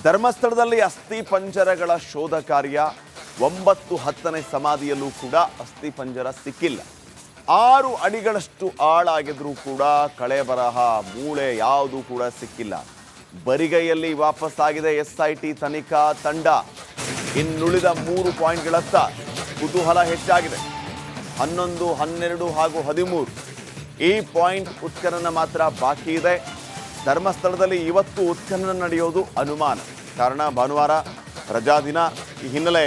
ಧರ್ಮಸ್ಥಳದಲ್ಲಿ ಅಸ್ಥಿ ಪಂಜರಗಳ ಶೋಧ ಕಾರ್ಯ 9-10ನೇ ಸಮಾಧಿಯಲ್ಲೂ ಕೂಡ ಅಸ್ಥಿ ಪಂಜರ ಸಿಕ್ಕಿಲ್ಲ. 6 ಅಡಿಗಳಷ್ಟು ಆಳಾಗಿದ್ರೂ ಕೂಡ ಕಳೆಬರಹ ಮೂಳೆ ಯಾವುದೂ ಕೂಡ ಸಿಕ್ಕಿಲ್ಲ. ಬರಿಗೈಯಲ್ಲಿ ವಾಪಸ್ಸಾಗಿದೆ SIT ತನಿಖಾ ತಂಡ. ಇನ್ನುಳಿದ 3 ಪಾಯಿಂಟ್ಗಳತ್ತ ಕುತೂಹಲ ಹೆಚ್ಚಾಗಿದೆ. 11, 12 ಹಾಗೂ 13 ಈ ಪಾಯಿಂಟ್ ಉತ್ಖನನ ಮಾತ್ರ ಬಾಕಿ ಇದೆ. ಧರ್ಮಸ್ಥಳದಲ್ಲಿ ಇವತ್ತು ಉತ್ಖನನ ನಡೆಯೋದು ಅನುಮಾನ. ಕಾರಣ ಭಾನುವಾರ ರಜಾ ದಿನ. ಈ ಹಿನ್ನೆಲೆ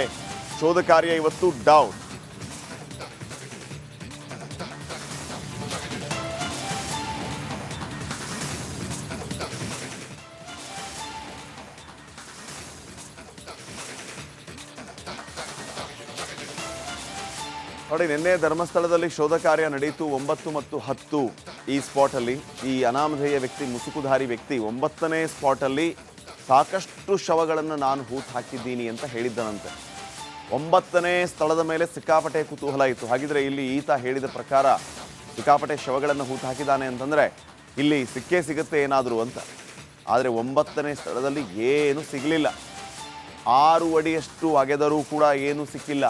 ಶೋಧ ಕಾರ್ಯ ಇವತ್ತು ಡೌನ್. ನೋಡಿ, ನಿನ್ನೆ ಧರ್ಮಸ್ಥಳದಲ್ಲಿ ಶೋಧ ಕಾರ್ಯ ನಡೆಯಿತು. 9 ಮತ್ತು 10 ಈ ಸ್ಪಾಟಲ್ಲಿ ಈ ಅನಾಮಧೇಯ ವ್ಯಕ್ತಿ, ಮುಸುಕುಧಾರಿ ವ್ಯಕ್ತಿ 9ನೇ ಸ್ಪಾಟಲ್ಲಿ ಸಾಕಷ್ಟು ಶವಗಳನ್ನು ನಾನು ಹೂತು ಹಾಕಿದ್ದೀನಿ ಅಂತ ಹೇಳಿದ್ದನಂತೆ. 9ನೇ ಸ್ಥಳದ ಮೇಲೆ ಸಿಕ್ಕಾಪಟ್ಟೆ ಕುತೂಹಲ ಇತ್ತು. ಹಾಗಿದ್ರೆ ಇಲ್ಲಿ ಈತ ಹೇಳಿದ ಪ್ರಕಾರ ಸಿಕ್ಕಾಪಟ್ಟೆ ಶವಗಳನ್ನು ಹೂತು ಹಾಕಿದ್ದಾನೆ ಅಂತಂದರೆ ಇಲ್ಲಿ ಸಿಕ್ಕೇ ಸಿಗುತ್ತೆ ಏನಾದರೂ ಅಂತ. ಆದರೆ 9ನೇ ಸ್ಥಳದಲ್ಲಿ ಏನೂ ಸಿಗಲಿಲ್ಲ. 6 ಅಡಿಯಷ್ಟು ಅಗೆದರೂ ಕೂಡ ಏನೂ ಸಿಕ್ಕಿಲ್ಲ.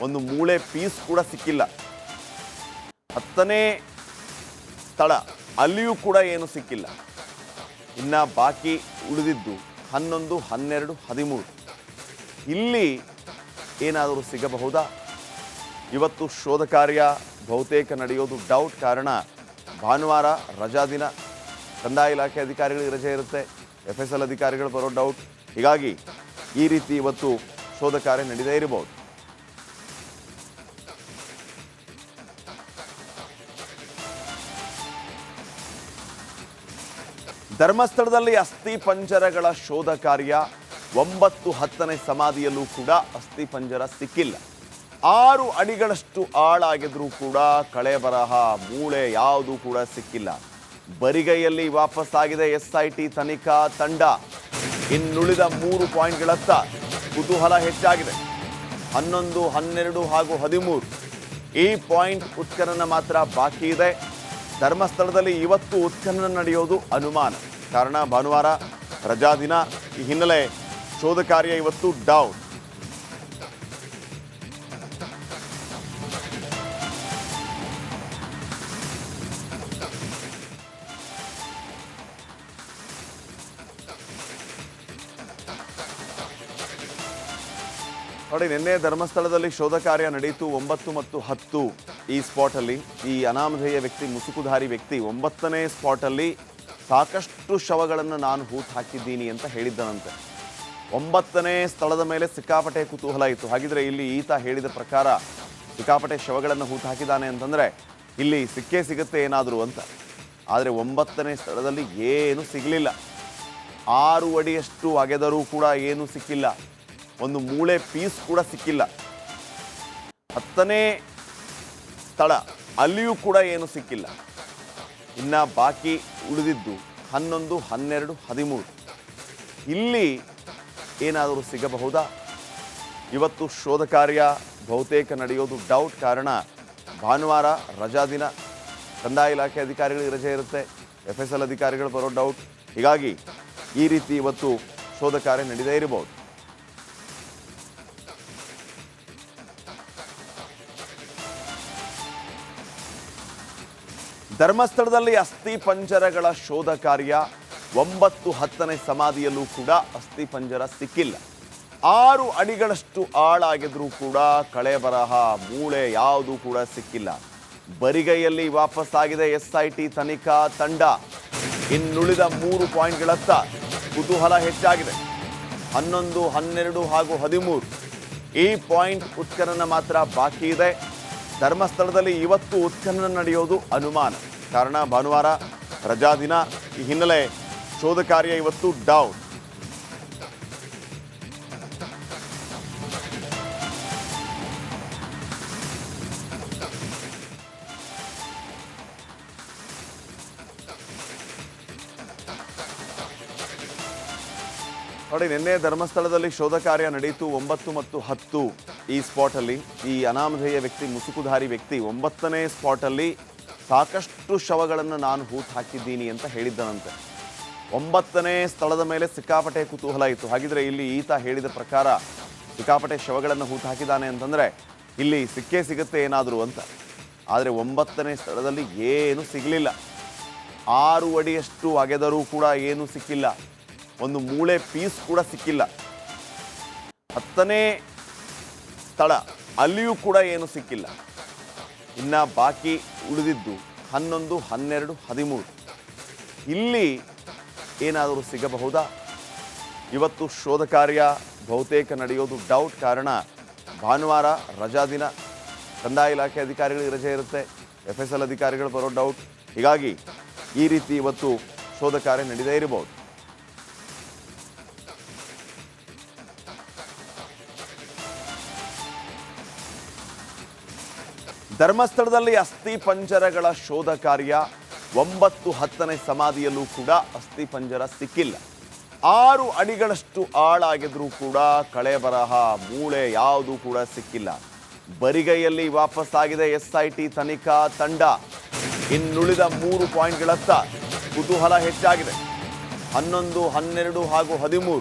ಒಂದು ಮೂಳೆ ಪೀಸ್ ಕೂಡ ಸಿಕ್ಕಿಲ್ಲ. 10ನೇ ಸ್ಥಳ ಅಲ್ಲಿಯೂ ಕೂಡ ಏನು ಸಿಕ್ಕಿಲ್ಲ. ಇನ್ನು ಬಾಕಿ ಉಳಿದಿದ್ದು 11, 12, 13 ಇಲ್ಲಿ ಏನಾದರೂ ಸಿಗಬಹುದಾ? ಇವತ್ತು ಶೋಧ ಕಾರ್ಯ ಬಹುತೇಕ ನಡೆಯೋದು ಡೌಟ್. ಕಾರಣ ಭಾನುವಾರ ರಜಾ ದಿನ, ಕಂದಾಯ ಇಲಾಖೆ ಅಧಿಕಾರಿಗಳಿಗೆ ರಜೆ ಇರುತ್ತೆ, FSL ಅಧಿಕಾರಿಗಳು ಬರೋ ಡೌಟ್. ಹೀಗಾಗಿ ಈ ರೀತಿ ಇವತ್ತು ಶೋಧ ಕಾರ್ಯ ನಡೆದೇ ಇರಬಹುದು. ಧರ್ಮಸ್ಥಳದಲ್ಲಿ ಅಸ್ಥಿ ಪಂಜರಗಳ ಶೋಧ ಕಾರ್ಯ 9-10ನೇ ಸಮಾಧಿಯಲ್ಲೂ ಕೂಡ ಅಸ್ಥಿ ಪಂಜರ ಸಿಕ್ಕಿಲ್ಲ. 6 ಅಡಿಗಳಷ್ಟು ಆಳಾಗಿದ್ರೂ ಕೂಡ ಕಳೆಬರಹ ಮೂಳೆ ಯಾವುದೂ ಕೂಡ ಸಿಕ್ಕಿಲ್ಲ. ಬರಿಗೈಯಲ್ಲಿ ವಾಪಸ್ಸಾಗಿದೆ SIT ತನಿಖಾ ತಂಡ. ಇನ್ನುಳಿದ 3 ಪಾಯಿಂಟ್ಗಳತ್ತ ಕುತೂಹಲ ಹೆಚ್ಚಾಗಿದೆ. 11, 12 ಹಾಗೂ 13 ಈ ಪಾಯಿಂಟ್ ಉತ್ಖನನ ಮಾತ್ರ ಬಾಕಿ ಇದೆ. ಧರ್ಮಸ್ಥಳದಲ್ಲಿ ಇವತ್ತು ಉತ್ಖನನ ನಡೆಯೋದು ಅನುಮಾನ. ಕಾರಣ ಭಾನುವಾರ ರಜಾ ದಿನ. ಈ ಹಿನ್ನೆಲೆ ಶೋಧ ಕಾರ್ಯ ಇವತ್ತು ಡೌನ್. ನೋಡಿ, ನಿನ್ನೆ ಧರ್ಮಸ್ಥಳದಲ್ಲಿ ಶೋಧ ಕಾರ್ಯ ನಡೆಯಿತು. 9 ಮತ್ತು 10 ಈ ಸ್ಪಾಟಲ್ಲಿ ಈ ಅನಾಮಧೇಯ ವ್ಯಕ್ತಿ, ಮುಸುಕುಧಾರಿ ವ್ಯಕ್ತಿ 9ನೇ ಸ್ಪಾಟಲ್ಲಿ ಸಾಕಷ್ಟು ಶವಗಳನ್ನು ನಾನು ಹೂತು ಹಾಕಿದ್ದೀನಿ ಅಂತ ಹೇಳಿದ್ದನಂತೆ. 9ನೇ ಸ್ಥಳದ ಮೇಲೆ ಸಿಕ್ಕಾಪಟ್ಟೆ ಕುತೂಹಲ ಇತ್ತು. ಹಾಗಿದ್ರೆ ಇಲ್ಲಿ ಈತ ಹೇಳಿದ ಪ್ರಕಾರ ಸಿಕ್ಕಾಪಟ್ಟೆ ಶವಗಳನ್ನು ಹೂತು ಹಾಕಿದ್ದಾನೆ ಅಂತಂದರೆ ಇಲ್ಲಿ ಸಿಕ್ಕೇ ಸಿಗುತ್ತೆ ಏನಾದರೂ ಅಂತ. ಆದರೆ 9ನೇ ಸ್ಥಳದಲ್ಲಿ ಏನೂ ಸಿಗಲಿಲ್ಲ. 6 ಅಡಿಯಷ್ಟು ಅಗೆದರೂ ಕೂಡ ಏನೂ ಸಿಕ್ಕಿಲ್ಲ. ಒಂದು ಮೂಳೆ ಪೀಸ್ ಕೂಡ ಸಿಕ್ಕಿಲ್ಲ. 10ನೇ ಸ್ಥಳ ಅಲ್ಲಿಯೂ ಕೂಡ ಏನು ಸಿಕ್ಕಿಲ್ಲ. ಇನ್ನು ಬಾಕಿ ಉಳಿದಿದ್ದು 11, 12, 13 ಇಲ್ಲಿ ಏನಾದರೂ ಸಿಗಬಹುದಾ? ಇವತ್ತು ಶೋಧ ಕಾರ್ಯ ಬಹುತೇಕ ನಡೆಯೋದು ಡೌಟ್. ಕಾರಣ ಭಾನುವಾರ ರಜಾ ದಿನ, ಕಂದಾಯ ಇಲಾಖೆ ಅಧಿಕಾರಿಗಳಿಗೆ ರಜೆ ಇರುತ್ತೆ, FSL ಅಧಿಕಾರಿಗಳು ಬರೋ ಡೌಟ್. ಹೀಗಾಗಿ ಈ ರೀತಿ ಇವತ್ತು ಶೋಧ ಕಾರ್ಯ ನಡೆದೇ ಇರಬಹುದು. ಧರ್ಮಸ್ಥಳದಲ್ಲಿ ಅಸ್ಥಿ ಪಂಜರಗಳ ಶೋಧ ಕಾರ್ಯ 9-10ನೇ ಸಮಾಧಿಯಲ್ಲೂ ಕೂಡ ಅಸ್ಥಿ ಪಂಜರ ಸಿಕ್ಕಿಲ್ಲ. 6 ಅಡಿಗಳಷ್ಟು ಆಳಾಗಿದ್ರೂ ಕೂಡ ಕಳೆಬರಹ ಮೂಳೆ ಯಾವುದೂ ಕೂಡ ಸಿಕ್ಕಿಲ್ಲ. ಬರಿಗೈಯಲ್ಲಿ ವಾಪಸ್ಸಾಗಿದೆ SIT ತನಿಖಾ ತಂಡ. ಇನ್ನುಳಿದ 3 ಪಾಯಿಂಟ್ಗಳತ್ತ ಕುತೂಹಲ ಹೆಚ್ಚಾಗಿದೆ. 11, 12 ಹಾಗೂ 13 ಈ ಪಾಯಿಂಟ್ ಉತ್ಖನನ ಮಾತ್ರ ಬಾಕಿ ಇದೆ. ಧರ್ಮಸ್ಥಳದಲ್ಲಿ ಇವತ್ತು ಉತ್ಖನನ ನಡೆಯೋದು ಅನುಮಾನ. ಕಾರಣ ಭಾನುವಾರ ರಜಾ ದಿನ. ಈ ಹಿನ್ನೆಲೆ ಶೋಧ ಕಾರ್ಯ ಇವತ್ತು ಡೌನ್. ನೋಡಿ, ನಿನ್ನೆ ಧರ್ಮಸ್ಥಳದಲ್ಲಿ ಶೋಧ ಕಾರ್ಯ ನಡೆಯಿತು. 9 ಮತ್ತು 10 ಈ ಸ್ಪಾಟಲ್ಲಿ ಈ ಅನಾಮಧೇಯ ವ್ಯಕ್ತಿ, ಮುಸುಕುಧಾರಿ ವ್ಯಕ್ತಿ 9ನೇ ಸ್ಪಾಟಲ್ಲಿ ಸಾಕಷ್ಟು ಶವಗಳನ್ನು ನಾನು ಹೂತು ಹಾಕಿದ್ದೀನಿ ಅಂತ ಹೇಳಿದ್ದನಂತೆ. 9ನೇ ಸ್ಥಳದ ಮೇಲೆ ಸಿಕ್ಕಾಪಟ್ಟೆ ಕುತೂಹಲ ಇತ್ತು. ಹಾಗಿದ್ರೆ ಇಲ್ಲಿ ಈತ ಹೇಳಿದ ಪ್ರಕಾರ ಸಿಕ್ಕಾಪಟ್ಟೆ ಶವಗಳನ್ನು ಹೂತು ಹಾಕಿದ್ದಾನೆ ಅಂತಂದರೆ ಇಲ್ಲಿ ಸಿಕ್ಕೇ ಸಿಗುತ್ತೆ ಏನಾದರೂ ಅಂತ. ಆದರೆ 9ನೇ ಸ್ಥಳದಲ್ಲಿ ಏನು ಸಿಗಲಿಲ್ಲ. 6 ಅಡಿಯಷ್ಟು ಅಗೆದರೂ ಕೂಡ ಏನೂ ಸಿಕ್ಕಿಲ್ಲ. ಒಂದು ಮೂಳೆ ಪೀಸ್ ಕೂಡ ಸಿಕ್ಕಿಲ್ಲ. 10ನೇ ಸ್ಥಳ, ಅಲ್ಲಿಯೂ ಕೂಡ ಏನು ಸಿಕ್ಕಿಲ್ಲ. ಇನ್ನು ಬಾಕಿ ಉಳಿದಿದ್ದು 11, 12, 13. ಇಲ್ಲಿ ಏನಾದರೂ ಸಿಗಬಹುದಾ? ಇವತ್ತು ಶೋಧ ಕಾರ್ಯ ಬಹುತೇಕ ನಡೆಯೋದು ಡೌಟ್. ಕಾರಣ ಭಾನುವಾರ ರಜಾ ದಿನ, ಕಂದಾಯ ಇಲಾಖೆ ಅಧಿಕಾರಿಗಳಿಗೆ ರಜೆ ಇರುತ್ತೆ, FSL ಅಧಿಕಾರಿಗಳು ಬರೋ ಡೌಟ್. ಹೀಗಾಗಿ ಈ ರೀತಿ ಇವತ್ತು ಶೋಧ ಕಾರ್ಯ ನಡೆದೇ ಇರಬಹುದು. ಧರ್ಮಸ್ಥಳದಲ್ಲಿ ಅಸ್ಥಿ ಪಂಜರಗಳ ಶೋಧ ಕಾರ್ಯ. 9, 10ನೇ ಸಮಾಧಿಯಲ್ಲೂ ಕೂಡ ಅಸ್ಥಿ ಪಂಜರ ಸಿಕ್ಕಿಲ್ಲ. 6 ಅಡಿಗಳಷ್ಟು ಆಳಾಗಿದ್ರೂ ಕೂಡ ಕಳೆ ಬರಹ, ಮೂಳೆ ಯಾವುದೂ ಕೂಡ ಸಿಕ್ಕಿಲ್ಲ. ಬರಿಗೈಯಲ್ಲಿ ವಾಪಸ್ಸಾಗಿದೆ SIT ತನಿಖಾ ತಂಡ. ಇನ್ನುಳಿದ 3 ಪಾಯಿಂಟ್ಗಳತ್ತ ಕುತೂಹಲ ಹೆಚ್ಚಾಗಿದೆ. 11, 12 ಹಾಗೂ 13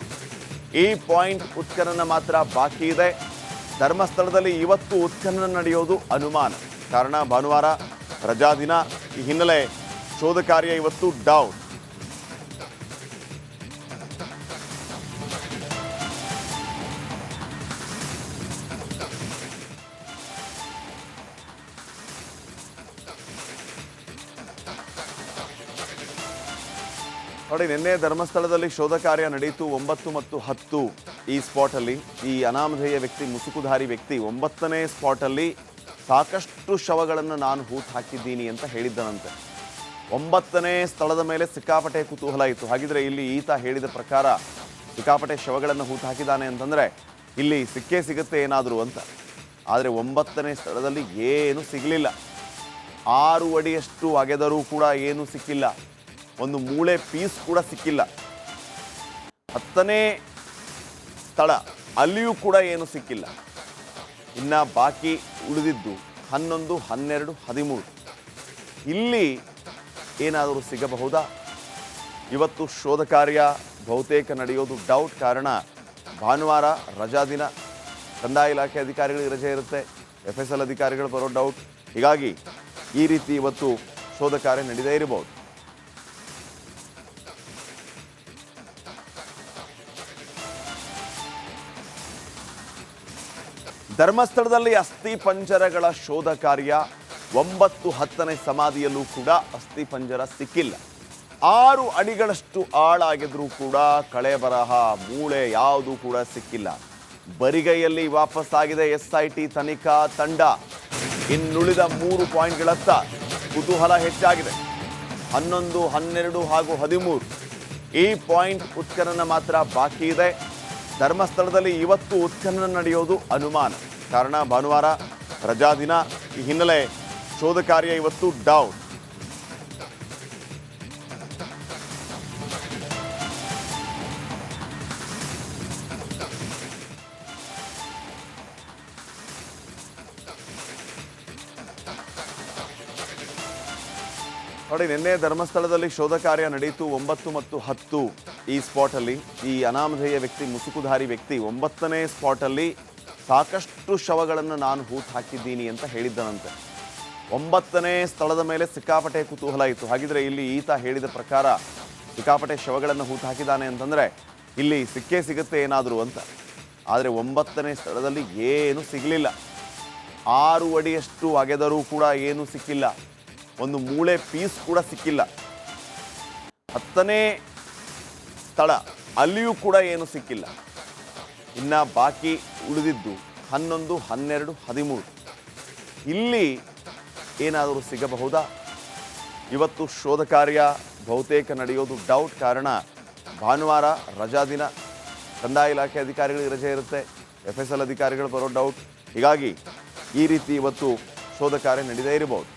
ಈ ಪಾಯಿಂಟ್ ಉತ್ಖನನ ಮಾತ್ರ ಬಾಕಿ ಇದೆ. ಧರ್ಮಸ್ಥಳದಲ್ಲಿ ಇವತ್ತು ಉತ್ಖನನ ನಡೆಯೋದು ಅನುಮಾನ. ಕಾರಣ ಭಾನುವಾರ ರಜಾ ದಿನ. ಈ ಹಿನ್ನೆಲೆ ಶೋಧ ಕಾರ್ಯ ಇವತ್ತು ಡೌನ್. ನೋಡಿ, ನಿನ್ನೆ ಧರ್ಮಸ್ಥಳದಲ್ಲಿ ಶೋಧ ಕಾರ್ಯ ನಡೆಯಿತು. 9 ಮತ್ತು 10 ಈ ಸ್ಪಾಟಲ್ಲಿ ಈ ಅನಾಮಧೇಯ ವ್ಯಕ್ತಿ, ಮುಸುಕುಧಾರಿ ವ್ಯಕ್ತಿ 9ನೇ ಸ್ಪಾಟಲ್ಲಿ ಸಾಕಷ್ಟು ಶವಗಳನ್ನು ನಾನು ಹೂತು ಹಾಕಿದ್ದೀನಿ ಅಂತ ಹೇಳಿದ್ದನಂತೆ. 9ನೇ ಸ್ಥಳದ ಮೇಲೆ ಸಿಕ್ಕಾಪಟ್ಟೆ ಕುತೂಹಲ ಇತ್ತು. ಹಾಗಿದ್ರೆ ಇಲ್ಲಿ ಈತ ಹೇಳಿದ ಪ್ರಕಾರ ಸಿಕ್ಕಾಪಟ್ಟೆ ಶವಗಳನ್ನು ಹೂತು ಹಾಕಿದ್ದಾನೆ ಅಂತಂದರೆ ಇಲ್ಲಿ ಸಿಕ್ಕೇ ಸಿಗುತ್ತೆ ಏನಾದರೂ ಅಂತ. ಆದರೆ 9ನೇ ಸ್ಥಳದಲ್ಲಿ ಏನೂ ಸಿಗಲಿಲ್ಲ. 6 ಅಡಿಯಷ್ಟು ಅಗೆದರೂ ಕೂಡ ಏನೂ ಸಿಕ್ಕಿಲ್ಲ. ಒಂದು ಮೂಳೆ ಪೀಸ್ ಕೂಡ ಸಿಕ್ಕಿಲ್ಲ. 10ನೇ ಸ್ಥಳ, ಅಲ್ಲಿಯೂ ಕೂಡ ಏನು ಸಿಕ್ಕಿಲ್ಲ. ಇನ್ನು ಬಾಕಿ ಉಳಿದಿದ್ದು 11, 12, 13. ಇಲ್ಲಿ ಏನಾದರೂ ಸಿಗಬಹುದಾ? ಇವತ್ತು ಶೋಧ ಕಾರ್ಯ ಬಹುತೇಕ ನಡೆಯೋದು ಡೌಟ್. ಕಾರಣ ಭಾನುವಾರ ರಜಾ ದಿನ, ಕಂದಾಯ ಇಲಾಖೆ ಅಧಿಕಾರಿಗಳಿಗೆ ರಜೆ ಇರುತ್ತೆ, FSL ಅಧಿಕಾರಿಗಳು ಬರೋ ಡೌಟ್. ಹೀಗಾಗಿ ಈ ರೀತಿ ಇವತ್ತು ಶೋಧ ಕಾರ್ಯ ನಡೆದೇ ಇರಬಹುದು. ಧರ್ಮಸ್ಥಳದಲ್ಲಿ ಅಸ್ಥಿ ಪಂಜರಗಳ ಶೋಧ ಕಾರ್ಯ. 9, 10ನೇ ಸಮಾಧಿಯಲ್ಲೂ ಕೂಡ ಅಸ್ಥಿ ಪಂಜರ ಸಿಕ್ಕಿಲ್ಲ. 6 ಅಡಿಗಳಷ್ಟು ಆಳಾಗಿದ್ರೂ ಕೂಡ ಕಳೆ ಬರಹ, ಮೂಳೆ ಯಾವುದೂ ಕೂಡ ಸಿಕ್ಕಿಲ್ಲ. ಬರಿಗೈಯಲ್ಲಿ ವಾಪಸ್ಸಾಗಿದೆ SIT ತನಿಖಾ ತಂಡ. ಇನ್ನುಳಿದ 3 ಪಾಯಿಂಟ್ಗಳತ್ತ ಕುತೂಹಲ ಹೆಚ್ಚಾಗಿದೆ. 11, 12 ಹಾಗೂ 13 ಈ ಪಾಯಿಂಟ್ ಉತ್ಖನನ ಮಾತ್ರ ಬಾಕಿ ಇದೆ. ಧರ್ಮಸ್ಥಳದಲ್ಲಿ ಇವತ್ತು ಉತ್ಖನನ ನಡೆಯೋದು ಅನುಮಾನ. ಕಾರಣ ಭಾನುವಾರ ರಜಾ ದಿನ. ಈ ಹಿನ್ನೆಲೆ ಶೋಧ ಕಾರ್ಯ ಇವತ್ತು ಡೌನ್. ನೋಡಿ, ನಿನ್ನೆ ಧರ್ಮಸ್ಥಳದಲ್ಲಿ ಶೋಧ ಕಾರ್ಯ ನಡೆಯಿತು. 9 ಮತ್ತು 10 ಈ ಸ್ಪಾಟಲ್ಲಿ ಈ ಅನಾಮಧೇಯ ವ್ಯಕ್ತಿ, ಮುಸುಕುಧಾರಿ ವ್ಯಕ್ತಿ 9ನೇ ಸ್ಪಾಟಲ್ಲಿ ಸಾಕಷ್ಟು ಶವಗಳನ್ನು ನಾನು ಹೂತು ಹಾಕಿದ್ದೀನಿ ಅಂತ ಹೇಳಿದ್ದನಂತೆ. 9ನೇ ಸ್ಥಳದ ಮೇಲೆ ಸಿಕ್ಕಾಪಟ್ಟೆ ಕುತೂಹಲ ಇತ್ತು. ಹಾಗಿದ್ರೆ ಇಲ್ಲಿ ಈತ ಹೇಳಿದ ಪ್ರಕಾರ ಸಿಕ್ಕಾಪಟ್ಟೆ ಶವಗಳನ್ನು ಹೂತು ಹಾಕಿದ್ದಾನೆ ಅಂತಂದರೆ ಇಲ್ಲಿ ಸಿಕ್ಕೇ ಸಿಗುತ್ತೆ ಏನಾದರೂ ಅಂತ. ಆದರೆ 9ನೇ ಸ್ಥಳದಲ್ಲಿ ಏನೂ ಸಿಗಲಿಲ್ಲ. 6 ಅಡಿಯಷ್ಟು ಅಗೆದರೂ ಕೂಡ ಏನೂ ಸಿಕ್ಕಿಲ್ಲ. ಒಂದು ಮೂಳೆ ಪೀಸ್ ಕೂಡ ಸಿಕ್ಕಿಲ್ಲ. 10ನೇ ಸ್ಥಳ, ಅಲ್ಲಿಯೂ ಕೂಡ ಏನು ಸಿಕ್ಕಿಲ್ಲ. ಇನ್ನು ಬಾಕಿ ಉಳಿದಿದ್ದು 11, 12, 13. ಇಲ್ಲಿ ಏನಾದರೂ ಸಿಗಬಹುದಾ? ಇವತ್ತು ಶೋಧ ಕಾರ್ಯ ಬಹುತೇಕ ನಡೆಯೋದು ಡೌಟ್. ಕಾರಣ ಭಾನುವಾರ ರಜಾ ದಿನ, ಕಂದಾಯ ಇಲಾಖೆ ಅಧಿಕಾರಿಗಳಿಗೆ ರಜೆ ಇರುತ್ತೆ, FSL ಅಧಿಕಾರಿಗಳು ಬರೋ ಡೌಟ್. ಹೀಗಾಗಿ ಈ ರೀತಿ ಇವತ್ತು ಶೋಧ ಕಾರ್ಯ ನಡೆದೇ ಇರಬಹುದು.